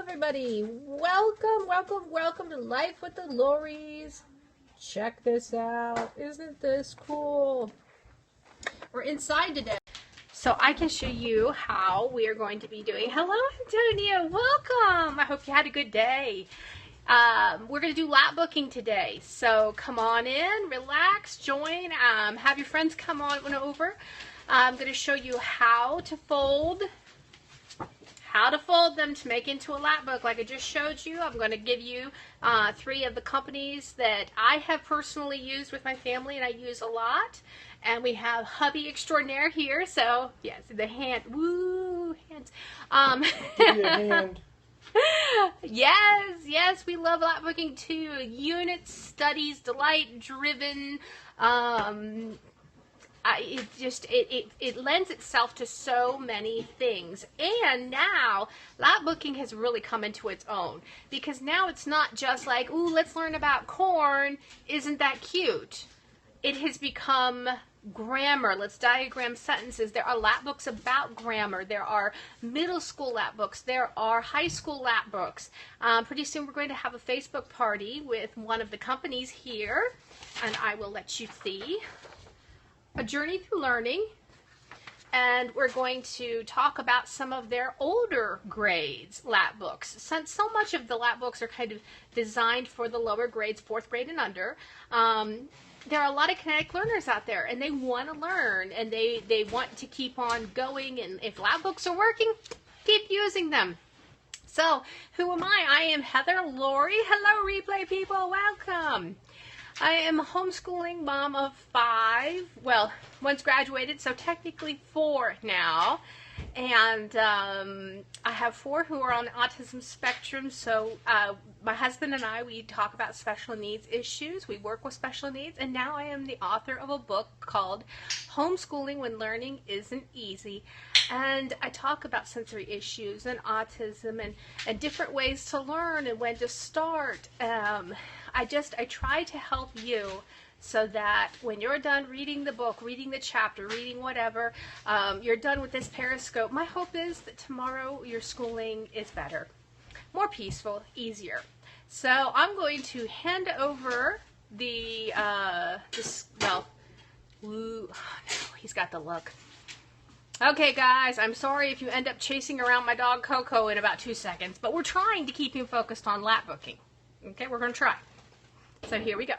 everybody. Welcome to Life with the Lories. Check this out. Isn't this cool? We're inside today, so I can show you how we are going to be doing. Hello, Antonio. Welcome. I hope you had a good day. We're going to do lap booking today, so come on in, relax, join, have your friends come on over. I'm going to show you how to fold them to make into a lap book like I just showed you. I'm going to give you 3 of the companies that I have personally used with my family and I use a lot. And we have hubby extraordinaire here, so yes, the hand, woo, hands. Give you a hand. Yes, we love lap booking too. Unit studies, delight driven. It lends itself to so many things, and now lap booking has really come into its own, because now it's not just like, ooh, let's learn about corn, isn't that cute? It has become grammar. Let's diagram sentences. There are lap books about grammar. There are middle school lap books. There are high school lap books. Pretty soon we're going to have a Facebook party with one of the companies here, and I will let you see a journey through learning, and we're going to talk about some of their older grades lap books. Since so much of the lap books are kind of designed for the lower grades, 4th grade and under, there are a lot of kinetic learners out there, and they want to learn, and they want to keep on going, and if lap books are working, keep using them. So, who am I? I am Heather Laurie. Hello, replay people. Welcome. I am a homeschooling mom of 5. Well, one's graduated, so technically 4 now. And I have 4 who are on the autism spectrum. So my husband and I, we talk about special needs issues. We work with special needs. And now I am the author of a book called Homeschooling When Learning Isn't Easy. And I talk about sensory issues and autism and different ways to learn and when to start. I try to help you so that when you're done reading the book, reading the chapter, reading whatever, you're done with this Periscope. My hope is that tomorrow your schooling is better, more peaceful, easier. So I'm going to hand over the, oh no, he's got the look. Okay, guys, I'm sorry if you end up chasing around my dog Coco in about 2 seconds, but we're trying to keep him focused on lap booking. Okay, we're going to try. So here we go.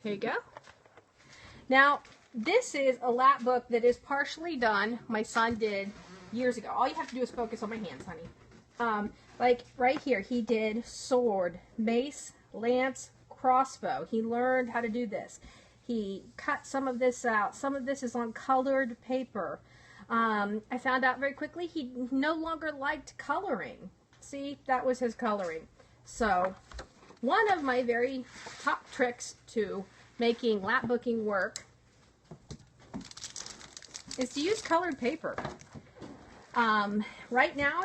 Here you go. Now, this is a lap book that is partially done. My son did years ago. All you have to do is focus on my hands, honey. Like right here, he did sword, mace, lance, crossbow. He learned how to do this. He cut some of this out. Some of this is on colored paper. I found out very quickly he no longer liked coloring. See, that was his coloring. So, one of my very top tricks to making lap booking work is to use colored paper. Right now,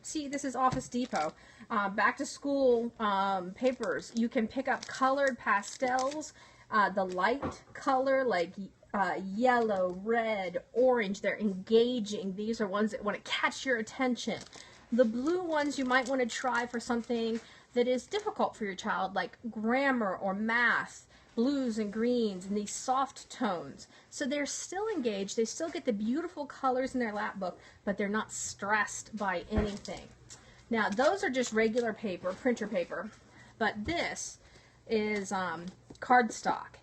see, this is Office Depot. Back to school papers. You can pick up colored pastels. The light color, like yellow, red, orange, they're engaging. These are ones that want to catch your attention. The blue ones you might want to try for something that is difficult for your child, like grammar or math, blues and greens, and these soft tones. So they're still engaged, they still get the beautiful colors in their lap book, but they're not stressed by anything. Now, those are just regular paper, printer paper, but this is cardstock.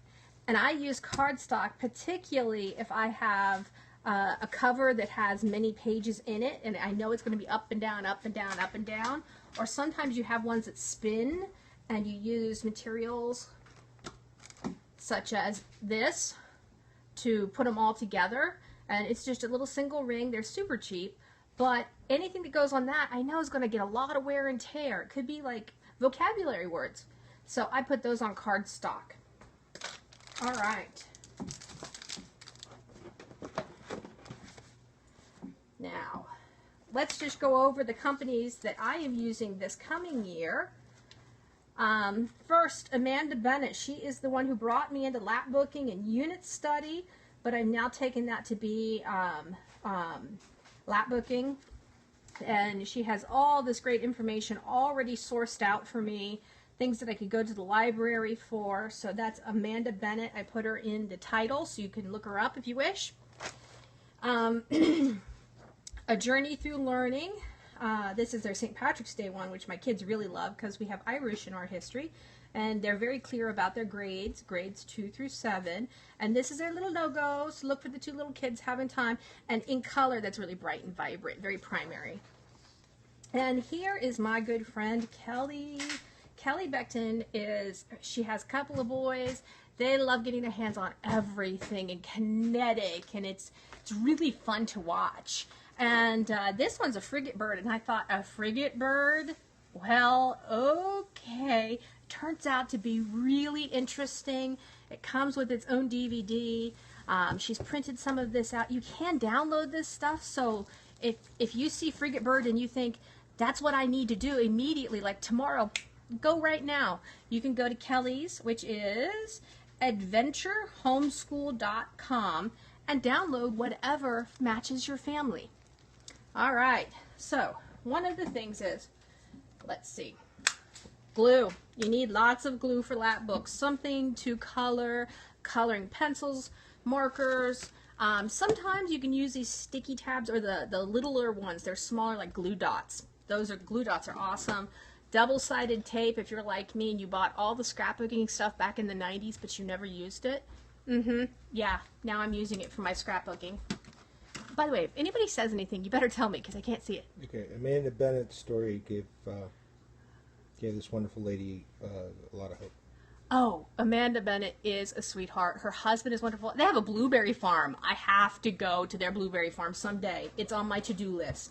And I use cardstock particularly if I have a cover that has many pages in it, and I know it's going to be up and down, up and down, up and down. Or sometimes you have ones that spin, and you use materials such as this to put them all together. And it's just a little single ring. They're super cheap, but anything that goes on that I know is going to get a lot of wear and tear. It could be like vocabulary words. So I put those on cardstock. All right. Now, let's just go over the companies that I am using this coming year. First, Amanda Bennett. She is the one who brought me into lap booking and unit study, but I've now taken that to be lap booking. And she has all this great information already sourced out for me, things that I could go to the library for. So that's Amanda Bennett. I put her in the title so you can look her up if you wish. A Journey Through Learning. This is their St. Patrick's Day one, which my kids really love because we have Irish in our history. And they're very clear about their grades 2 through 7. And this is their little logo, so look for the 2 little kids having time. And in color, that's really bright and vibrant, very primary. And here is my good friend, Kelli. Kelli Becton she has a couple of boys. They love getting their hands on everything and kinetic, and it's really fun to watch. And this one's a frigate bird, and I thought, a frigate bird? Well, okay. Turns out to be really interesting. It comes with its own DVD. She's printed some of this out. You can download this stuff, so if you see frigate bird and you think, that's what I need to do immediately, like tomorrow, go right now. You can go to Kelli's, which is adventurehomeschool.com, and download whatever matches your family. All right, so one of the things is, let's see, glue. You need lots of glue for lap books, something to color, coloring pencils, markers. Sometimes you can use these sticky tabs or the littler ones. They're smaller, like glue dots. Glue dots are awesome. Double-sided tape, if you're like me and you bought all the scrapbooking stuff back in the 90s, but you never used it. Yeah, now I'm using it for my scrapbooking. By the way, if anybody says anything, you better tell me because I can't see it. Okay, Amanda Bennett's story gave this wonderful lady a lot of hope. Oh, Amanda Bennett is a sweetheart. Her husband is wonderful. They have a blueberry farm. I have to go to their blueberry farm someday. It's on my to-do list.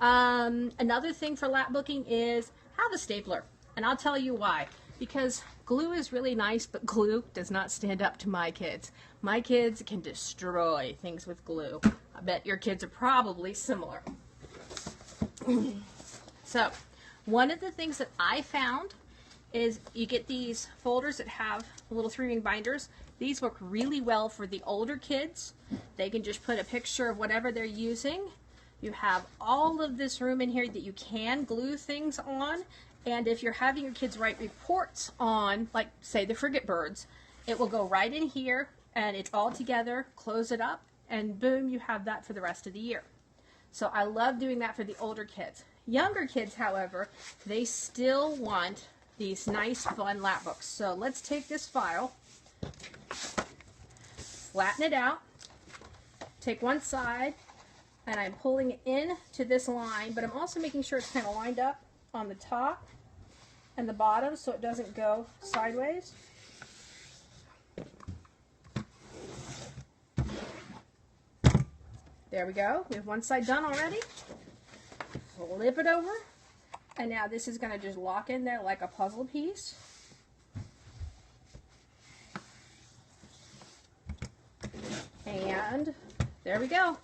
Another thing for lapbooking is have a stapler. And I'll tell you why. Because glue is really nice, but glue does not stand up to my kids. My kids can destroy things with glue. I bet your kids are probably similar. So, one of the things that I found is you get these folders that have little 3-ring binders. These work really well for the older kids. They can just put a picture of whatever they're using. You have all of this room in here that you can glue things on. And if you're having your kids write reports on, like, say, the frigate birds, it will go right in here, and it's all together, close it up, and boom, you have that for the rest of the year. So I love doing that for the older kids. Younger kids, however, they still want these nice, fun lap books. So let's take this file, flatten it out, take one side, and I'm pulling it in to this line, but I'm also making sure it's kind of lined up on the top and the bottom so it doesn't go sideways. There we go. We have one side done already. Flip it over, and now this is going to just lock in there like a puzzle piece. And there we go.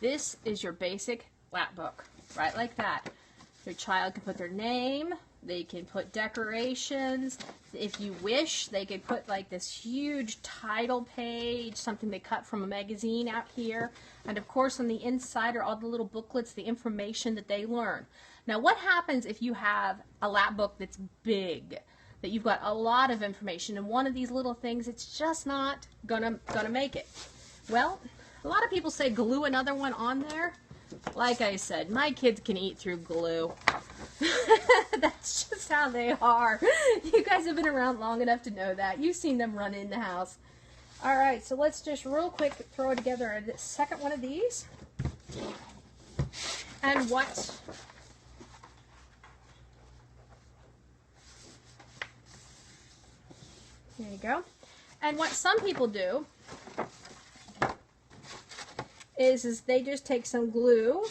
This is your basic lap book, right like that. Your child can put their name, they can put decorations. If you wish, they could put like this huge title page, something they cut from a magazine out here. And of course on the inside are all the little booklets, the information that they learn. Now what happens if you have a lap book that's big, that you've got a lot of information, and one of these little things, it's just not gonna make it? Well, a lot of people say glue another one on there. Like I said, my kids can eat through glue. That's just how they are. You guys have been around long enough to know that. You've seen them run in the house. Alright, so let's just real quick throw together a second one of these. And what... There you go. And what some people do is they just take some glue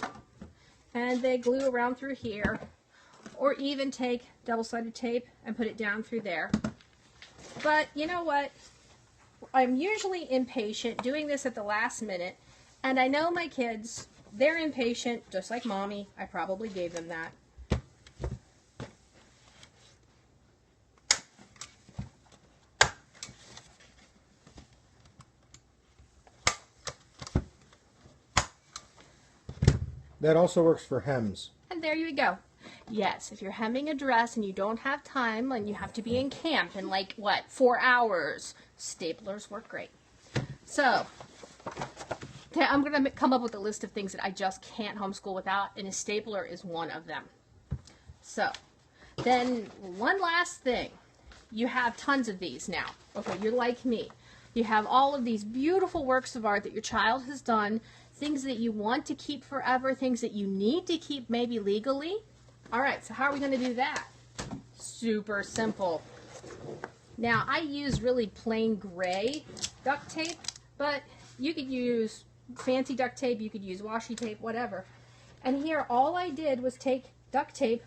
and they glue around through here, or even take double-sided tape and put it down through there. But you know what? I'm usually impatient doing this at the last minute, and I know my kids, they're impatient, just like Mommy. I probably gave them that. That also works for hems. And there you go. Yes, if you're hemming a dress and you don't have time and you have to be in camp in like, what, 4 hours, staplers work great. So, I'm going to come up with a list of things that I just can't homeschool without, and a stapler is one of them. So, then one last thing. You have tons of these now. Okay, you're like me. You have all of these beautiful works of art that your child has done, things that you want to keep forever, things that you need to keep maybe legally. All right, so how are we going to do that? Super simple. Now, I use really plain gray duct tape, but you could use fancy duct tape, you could use washi tape, whatever. And here, all I did was take duct tape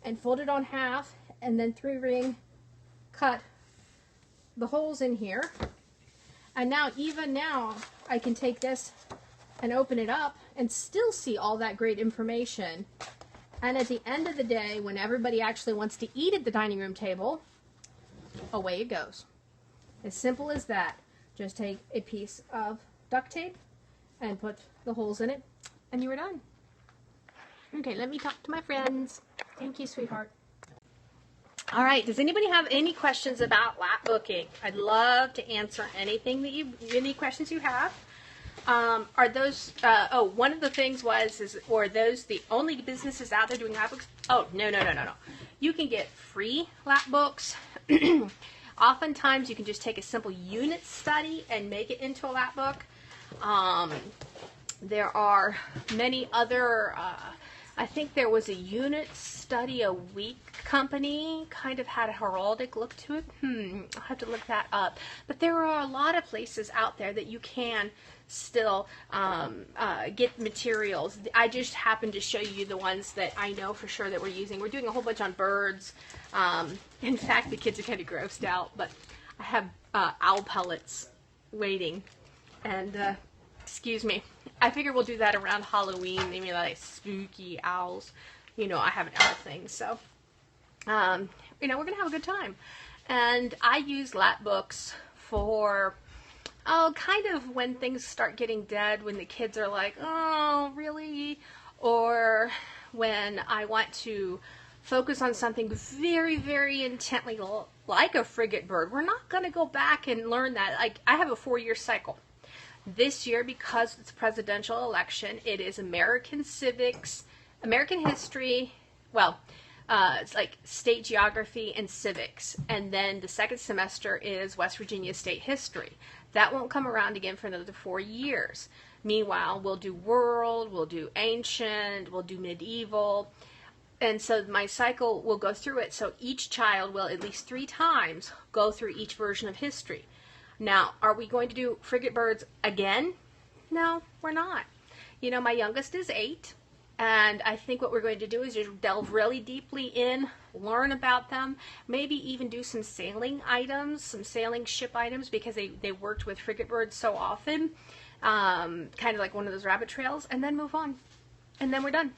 and fold it on half, and then 3-ring cut the holes in here. And now, even now, I can take this and open it up and still see all that great information. And at the end of the day, when everybody actually wants to eat at the dining room table, away it goes. As simple as that. Just take a piece of duct tape and put the holes in it, and you are done. Okay, let me talk to my friends. Thank you, sweetheart. All right, does anybody have any questions about lapbooking? I'd love to answer any questions you have. Are those, one of the things were those the only businesses out there doing lapbooks? Oh, no. You can get free lapbooks. Oftentimes, you can just take a simple unit study and make it into a lapbook. There are many other, I think there was a unit study a week company, kind of had a heraldic look to it. I'll have to look that up. But there are a lot of places out there that you can still get materials. I just happened to show you the ones that I know for sure that we're using. We're doing a whole bunch on birds. In fact, the kids are kind of grossed out, but I have owl pellets waiting. And, excuse me, I figure we'll do that around Halloween, maybe like spooky owls. You know, I have an owl thing, so, we're going to have a good time. And I use lapbooks for, kind of when things start getting dead, when the kids are like, oh, really? Or when I want to focus on something very, very intently, like a frigate bird. We're not going to go back and learn that. Like, I have a 4-year cycle. This year, because it's a presidential election, it is American civics, American history, it's like state geography and civics. And then the second semester is West Virginia state history. That won't come around again for another 4 years. Meanwhile, we'll do world, we'll do ancient, we'll do medieval. And so my cycle will go through it. So each child will at least 3 times go through each version of history. Now, are we going to do frigate birds again? No, we're not. You know, my youngest is 8. And I think what we're going to do is just delve really deeply in, learn about them, maybe even do some sailing items, some sailing ship items, because they worked with frigate birds so often, kind of like one of those rabbit trails, and then move on. And then we're done.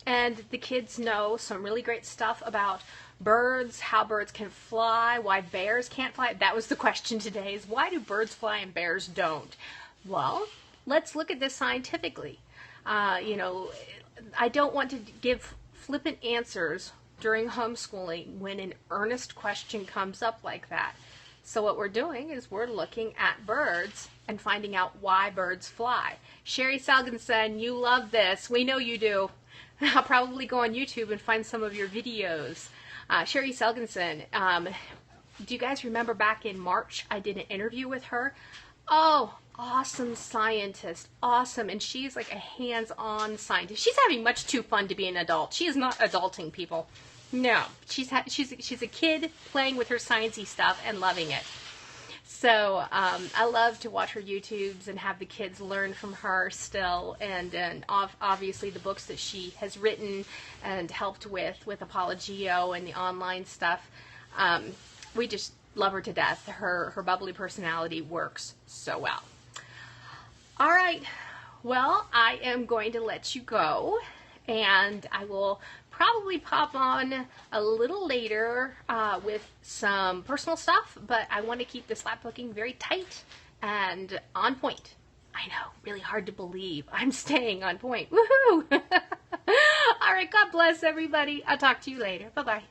And the kids know some really great stuff about birds, how birds can fly, why bears can't fly. That was the question today, is why do birds fly and bears don't? Well, let's look at this scientifically. I don't want to give flippant answers during homeschooling when an earnest question comes up like that. So what we're doing is we're looking at birds and finding out why birds fly. Sherry Selgenson, you love this. We know you do. I'll probably go on YouTube and find some of your videos. Sherry Selgenson, do you guys remember back in March I did an interview with her? Oh, awesome scientist, awesome, and she's like a hands-on scientist. She's having much too fun to be an adult. She is not adulting, people. No, she's a kid playing with her sciencey stuff and loving it. So I love to watch her YouTubes and have the kids learn from her still, and obviously the books that she has written and helped with Apologio and the online stuff. We just love her to death. Her bubbly personality works so well. All right, well, I am going to let you go, and I will probably pop on a little later with some personal stuff, but I want to keep this lapbooking very tight and on point. I know, really hard to believe. I'm staying on point. Woohoo! All right, God bless everybody. I'll talk to you later. Bye-bye.